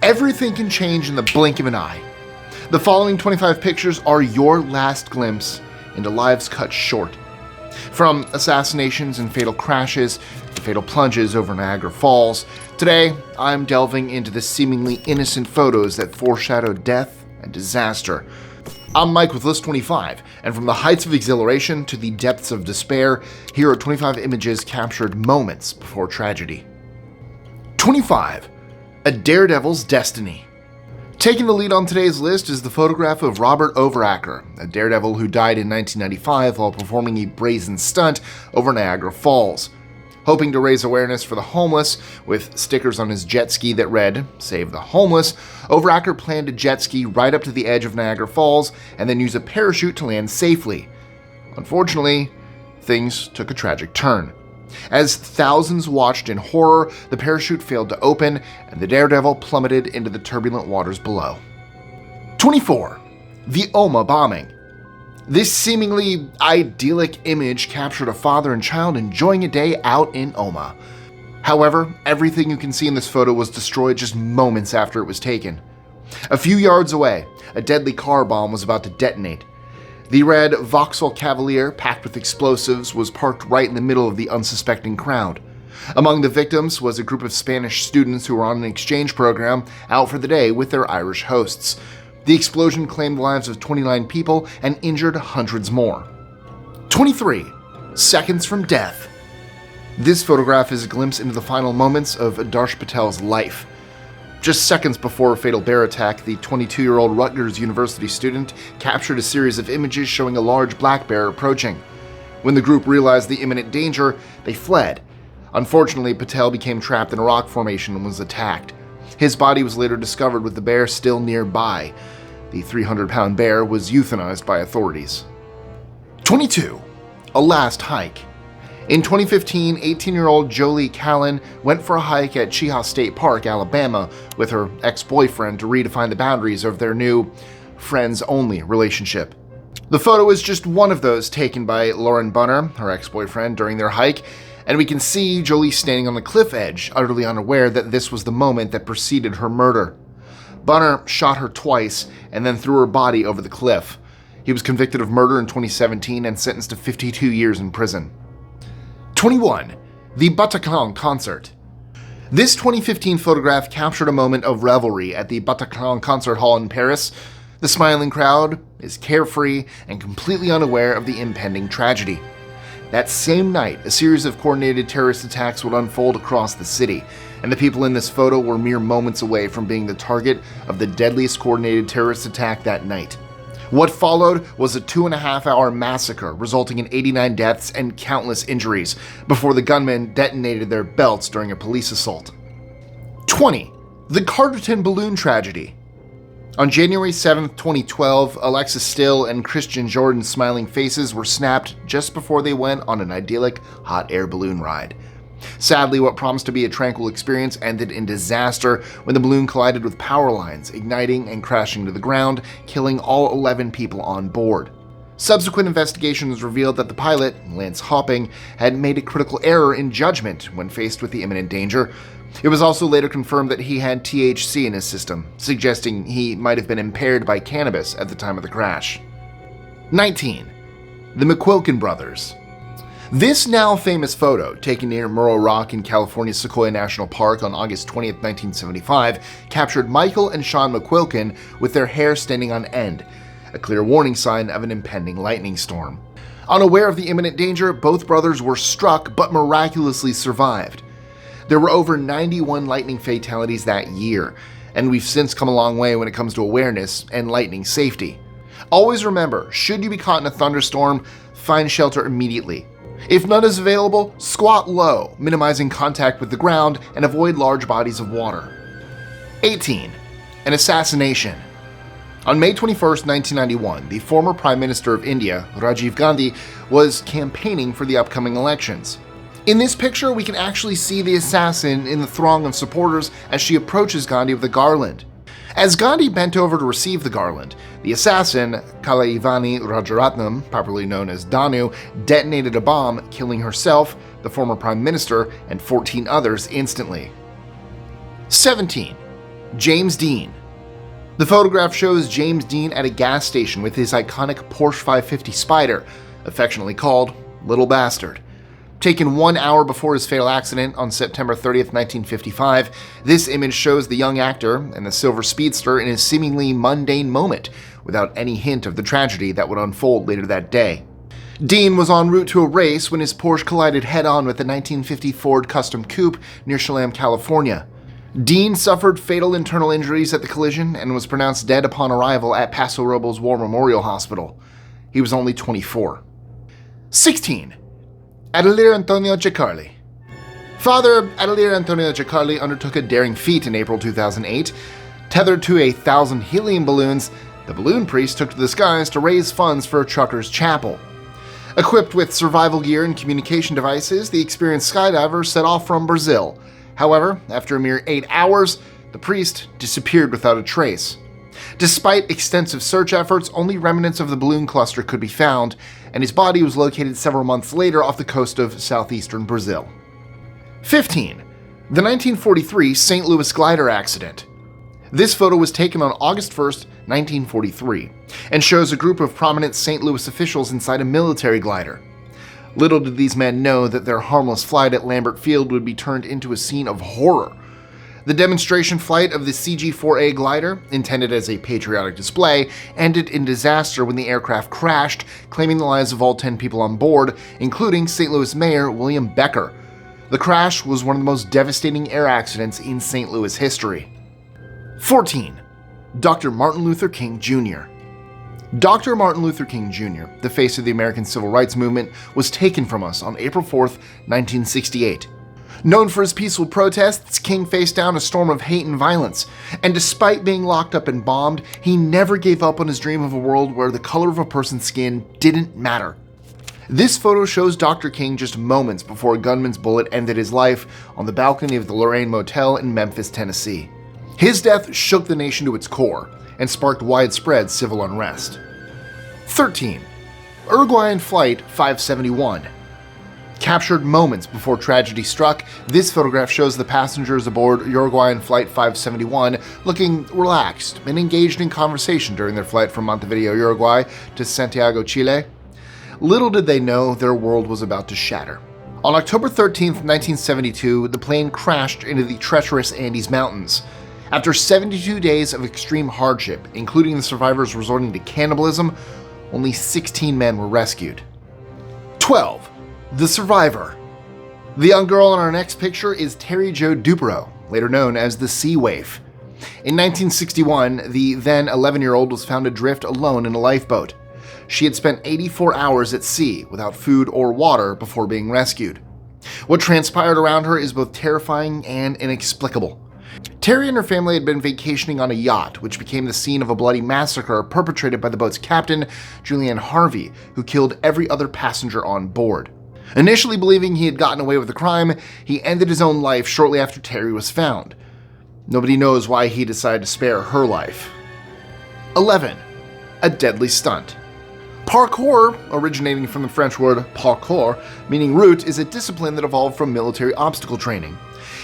Everything can change in the blink of an eye. The following 25 pictures are your last glimpse into lives cut short. From assassinations and fatal crashes to fatal plunges over Niagara Falls, today I'm delving into the seemingly innocent photos that foreshadowed death and disaster. I'm Mike with List 25, and from the heights of exhilaration to the depths of despair, here are 25 images captured moments before tragedy. 25. A Daredevil's Destiny. Taking the lead on today's list is the photograph of Robert Overacker, a daredevil who died in 1995 while performing a brazen stunt over Niagara Falls. Hoping to raise awareness for the homeless, with stickers on his jet ski that read, "Save the Homeless," Overacker planned to jet ski right up to the edge of Niagara Falls and then use a parachute to land safely. Unfortunately, things took a tragic turn. As thousands watched in horror, the parachute failed to open and the daredevil plummeted into the turbulent waters below. 24. The Omagh Bombing. This seemingly idyllic image captured a father and child enjoying a day out in Omagh. However, everything you can see in this photo was destroyed just moments after it was taken. A few yards away, a deadly car bomb was about to detonate. The red Vauxhall Cavalier, packed with explosives, was parked right in the middle of the unsuspecting crowd. Among the victims was a group of Spanish students who were on an exchange program out for the day with their Irish hosts. The explosion claimed the lives of 29 people and injured hundreds more. 23. Seconds from Death. This photograph is a glimpse into the final moments of Darsh Patel's life. Just seconds before a fatal bear attack, the 22-year-old Rutgers University student captured a series of images showing a large black bear approaching. When the group realized the imminent danger, they fled. Unfortunately, Patel became trapped in a rock formation and was attacked. His body was later discovered with the bear still nearby. The 300-pound bear was euthanized by authorities. 22. A Last Hike. In 2015, 18-year-old Jolie Callan went for a hike at Chehaw State Park, Alabama, with her ex-boyfriend to redefine the boundaries of their new friends-only relationship. The photo is just one of those taken by Lauren Bunner, her ex-boyfriend, during their hike, and we can see Jolie standing on the cliff edge, utterly unaware that this was the moment that preceded her murder. Bunner shot her twice and then threw her body over the cliff. He was convicted of murder in 2017 and sentenced to 52 years in prison. 21. The Bataclan Concert. This 2015 photograph captured a moment of revelry at the Bataclan Concert Hall in Paris. The smiling crowd is carefree and completely unaware of the impending tragedy. That same night, a series of coordinated terrorist attacks would unfold across the city, and the people in this photo were mere moments away from being the target of the deadliest coordinated terrorist attack that night. What followed was a 2.5-hour massacre, resulting in 89 deaths and countless injuries, before the gunmen detonated their belts during a police assault. 20. The Carterton balloon tragedy. On January 7, 2012, Alexis Still and Christian Jordan's smiling faces were snapped just before they went on an idyllic hot air balloon ride. Sadly, what promised to be a tranquil experience ended in disaster when the balloon collided with power lines, igniting and crashing to the ground, killing all 11 people on board. Subsequent investigations revealed that the pilot, Lance Hopping, had made a critical error in judgment when faced with the imminent danger. It was also later confirmed that he had THC in his system, suggesting he might have been impaired by cannabis at the time of the crash. 19. The McQuilken Brothers. This now famous photo, taken near Murrow Rock in California's Sequoia National Park on August 20, 1975, captured Michael and Sean McQuilken with their hair standing on end, a clear warning sign of an impending lightning storm. Unaware of the imminent danger, both brothers were struck but miraculously survived. There were over 91 lightning fatalities that year, and we've since come a long way when it comes to awareness and lightning safety. Always remember, should you be caught in a thunderstorm, find shelter immediately. If none is available, squat low, minimizing contact with the ground, and avoid large bodies of water. 18. An assassination. On May 21, 1991, the former Prime Minister of India, Rajiv Gandhi, was campaigning for the upcoming elections. In this picture, we can actually see the assassin in the throng of supporters as she approaches Gandhi with a garland. As Gandhi bent over to receive the garland, the assassin, Kalaivani Rajaratnam, popularly known as Danu, detonated a bomb, killing herself, the former Prime Minister, and 14 others instantly. 17. James Dean. The photograph shows James Dean at a gas station with his iconic Porsche 550 Spider, affectionately called Little Bastard. Taken 1 hour before his fatal accident on September 30th, 1955, this image shows the young actor and the silver speedster in a seemingly mundane moment, without any hint of the tragedy that would unfold later that day. Dean was en route to a race when his Porsche collided head-on with the 1950 Ford Custom Coupe near Chelan, California. Dean suffered fatal internal injuries at the collision and was pronounced dead upon arrival at Paso Robles War Memorial Hospital. He was only 24. 16. Adelir Antônio de Carli. Father Adelir Antônio de Carli undertook a daring feat in April 2008. Tethered to 1,000 helium balloons, the balloon priest took to the skies to raise funds for a trucker's chapel. Equipped with survival gear and communication devices, the experienced skydiver set off from Brazil. However, after a mere 8 hours, the priest disappeared without a trace. Despite extensive search efforts, only remnants of the balloon cluster could be found, and his body was located several months later off the coast of southeastern Brazil. 15. The 1943 St. Louis glider accident. This photo was taken on August 1st, 1943, and shows a group of prominent St. Louis officials inside a military glider. Little did these men know that their harmless flight at Lambert Field would be turned into a scene of horror. The demonstration flight of the CG-4A glider, intended as a patriotic display, ended in disaster when the aircraft crashed, claiming the lives of all 10 people on board, including St. Louis Mayor William Becker. The crash was one of the most devastating air accidents in St. Louis history. 14. Dr. Martin Luther King Jr. Dr. Martin Luther King Jr., the face of the American Civil Rights Movement, was taken from us on April 4th, 1968. Known for his peaceful protests, King faced down a storm of hate and violence, and despite being locked up and bombed, he never gave up on his dream of a world where the color of a person's skin didn't matter. This photo shows Dr. King just moments before a gunman's bullet ended his life on the balcony of the Lorraine Motel in Memphis, Tennessee. His death shook the nation to its core and sparked widespread civil unrest. 13. Uruguayan Flight 571. Captured moments before tragedy struck, this photograph shows the passengers aboard Uruguayan Flight 571 looking relaxed and engaged in conversation during their flight from Montevideo, Uruguay to Santiago, Chile. Little did they know their world was about to shatter. On October 13, 1972, the plane crashed into the treacherous Andes Mountains. After 72 days of extreme hardship, including the survivors resorting to cannibalism, only 16 men were rescued. 12. The Survivor. The young girl in our next picture is Terry Jo Dupereau, later known as the Sea Waif. In 1961, the then 11-year-old was found adrift alone in a lifeboat. She had spent 84 hours at sea without food or water before being rescued. What transpired around her is both terrifying and inexplicable. Terry and her family had been vacationing on a yacht, which became the scene of a bloody massacre perpetrated by the boat's captain, Julian Harvey, who killed every other passenger on board. Initially believing he had gotten away with the crime, he ended his own life shortly after Terry was found. Nobody knows why he decided to spare her life. 11. A Deadly Stunt. Parkour, originating from the French word parcours, meaning route, is a discipline that evolved from military obstacle training.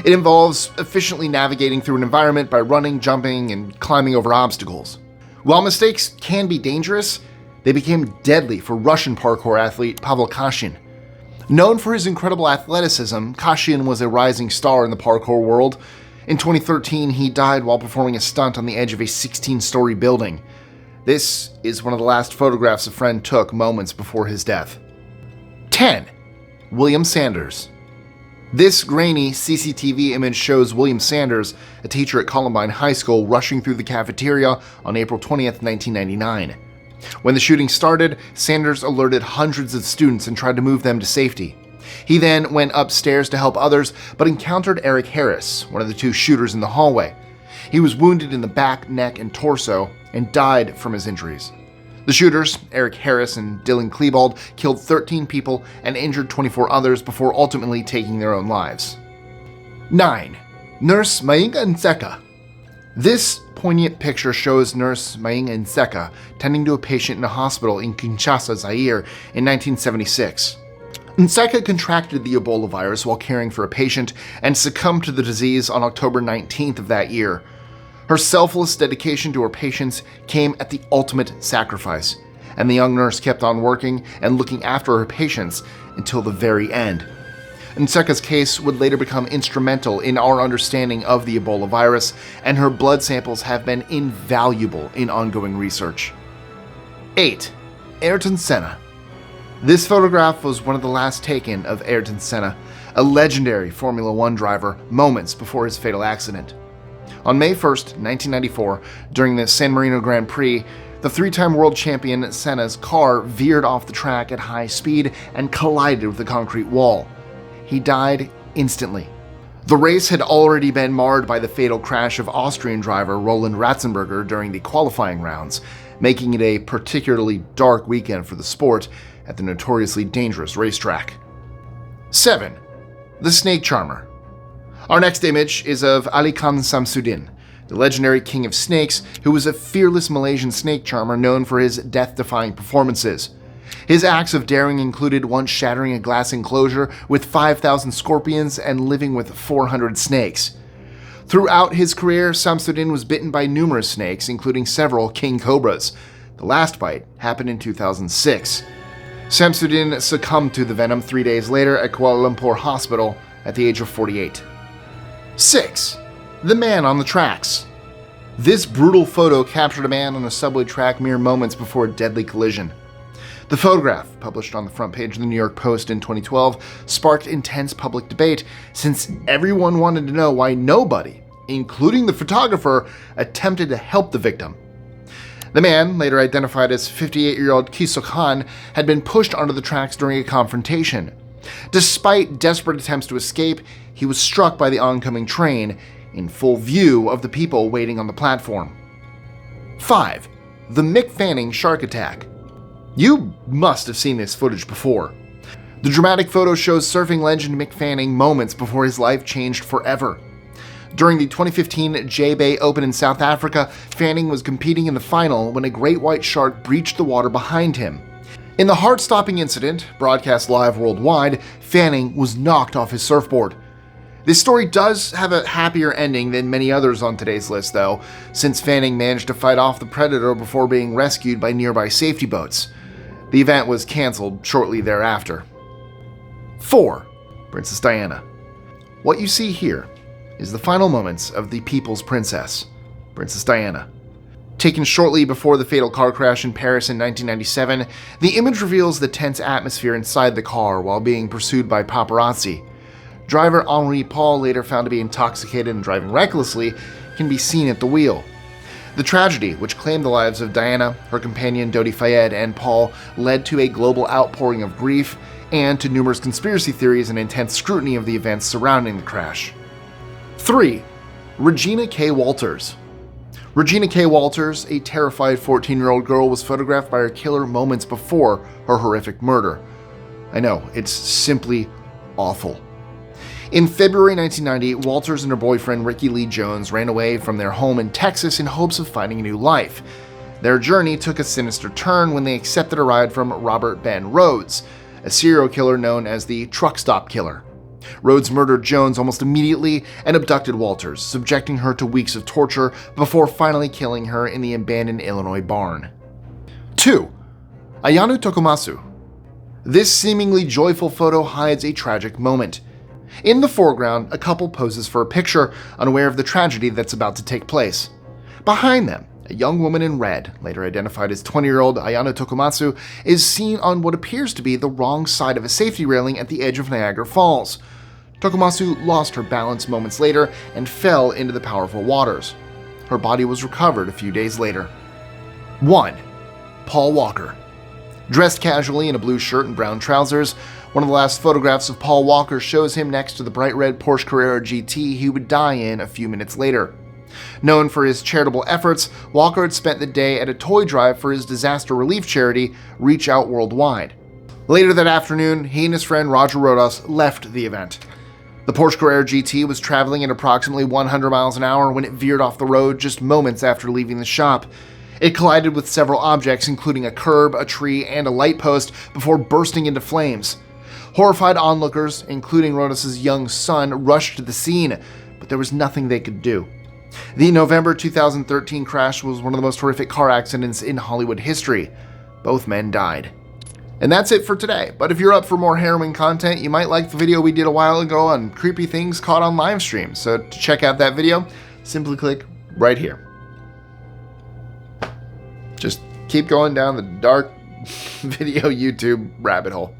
It involves efficiently navigating through an environment by running, jumping, and climbing over obstacles. While mistakes can be dangerous, they became deadly for Russian parkour athlete Pavel Kashin. Known for his incredible athleticism, Kashin was a rising star in the parkour world. In 2013, he died while performing a stunt on the edge of a 16-story building. This is one of the last photographs a friend took moments before his death. 10. William Sanders. This grainy CCTV image shows William Sanders, a teacher at Columbine High School, rushing through the cafeteria on April 20th, 1999. When the shooting started, Sanders alerted hundreds of students and tried to move them to safety. He then went upstairs to help others, but encountered Eric Harris, one of the two shooters in the hallway. He was wounded in the back, neck, and torso, and died from his injuries. The shooters, Eric Harris and Dylan Klebold, killed 13 people and injured 24 others before ultimately taking their own lives. 9. Nurse Mayinga Nseka. This poignant picture shows Nurse Mayinga Nseka tending to a patient in a hospital in Kinshasa, Zaire in 1976. Nseka contracted the Ebola virus while caring for a patient and succumbed to the disease on October 19th of that year. Her selfless dedication to her patients came at the ultimate sacrifice, and the young nurse kept on working and looking after her patients until the very end. Nseka's case would later become instrumental in our understanding of the Ebola virus, and her blood samples have been invaluable in ongoing research. 8. Ayrton Senna. This photograph was one of the last taken of Ayrton Senna, a legendary Formula One driver, moments before his fatal accident. On May 1st, 1994, during the San Marino Grand Prix, the three-time world champion Senna's car veered off the track at high speed and collided with the concrete wall. He died instantly. The race had already been marred by the fatal crash of Austrian driver Roland Ratzenberger during the qualifying rounds, making it a particularly dark weekend for the sport at the notoriously dangerous racetrack. 7. The Snake Charmer. Our next image is of Ali Khan Samsudin, the legendary king of snakes who was a fearless Malaysian snake charmer known for his death-defying performances. His acts of daring included once shattering a glass enclosure with 5,000 scorpions and living with 400 snakes. Throughout his career, Samsudin was bitten by numerous snakes, including several king cobras. The last bite happened in 2006. Samsudin succumbed to the venom 3 days later at Kuala Lumpur Hospital at the age of 48. 6. The Man on the Tracks. This brutal photo captured a man on a subway track mere moments before a deadly collision. The photograph, published on the front page of the New York Post in 2012, sparked intense public debate since everyone wanted to know why nobody, including the photographer, attempted to help the victim. The man, later identified as 58-year-old Kisok Han, had been pushed onto the tracks during a confrontation. Despite desperate attempts to escape, he was struck by the oncoming train, in full view of the people waiting on the platform. 5. The Mick Fanning Shark Attack. You must have seen this footage before. The dramatic photo shows surfing legend Mick Fanning moments before his life changed forever. During the 2015 J-Bay Open in South Africa, Fanning was competing in the final when a great white shark breached the water behind him. In the heart-stopping incident, broadcast live worldwide, Fanning was knocked off his surfboard. This story does have a happier ending than many others on today's list, though, since Fanning managed to fight off the predator before being rescued by nearby safety boats. The event was cancelled shortly thereafter. 4. Princess Diana. What you see here is the final moments of the People's Princess, Princess Diana. Taken shortly before the fatal car crash in Paris in 1997, the image reveals the tense atmosphere inside the car while being pursued by paparazzi. Driver Henri Paul, later found to be intoxicated and driving recklessly, can be seen at the wheel. The tragedy, which claimed the lives of Diana, her companion Dodi Fayed, and Paul, led to a global outpouring of grief and to numerous conspiracy theories and intense scrutiny of the events surrounding the crash. 3. Regina Kay Walters. Regina Kay Walters, a terrified 14-year-old girl, was photographed by her killer moments before her horrific murder. I know, it's simply awful. In February 1990, Walters and her boyfriend Ricky Lee Jones ran away from their home in Texas in hopes of finding a new life. Their journey took a sinister turn when they accepted a ride from Robert Ben Rhodes, a serial killer known as the Truck Stop Killer. Rhodes murdered Jones almost immediately and abducted Walters, subjecting her to weeks of torture before finally killing her in the abandoned Illinois barn. 2. Ayano Tokumasu. This seemingly joyful photo hides a tragic moment. In the foreground, a couple poses for a picture, unaware of the tragedy that's about to take place. Behind them, a young woman in red, later identified as 20-year-old Ayano Tokumasu, is seen on what appears to be the wrong side of a safety railing at the edge of Niagara Falls. Tokumasu lost her balance moments later and fell into the powerful waters. Her body was recovered a few days later. 1. Paul Walker. Dressed casually in a blue shirt and brown trousers, one of the last photographs of Paul Walker shows him next to the bright red Porsche Carrera GT he would die in a few minutes later. Known for his charitable efforts, Walker had spent the day at a toy drive for his disaster relief charity, Reach Out Worldwide. Later that afternoon, he and his friend Roger Rodas left the event. The Porsche Carrera GT was traveling at approximately 100 miles an hour when it veered off the road just moments after leaving the shop. It collided with several objects, including a curb, a tree, and a light post, before bursting into flames. Horrified onlookers, including Rodas' young son, rushed to the scene, but there was nothing they could do. The November 2013 crash was one of the most horrific car accidents in Hollywood history. Both men died. And that's it for today, but if you're up for more harrowing content, you might like the video we did a while ago on creepy things caught on live streams. So to check out that video, simply click right here. Just keep going down the dark video YouTube rabbit hole.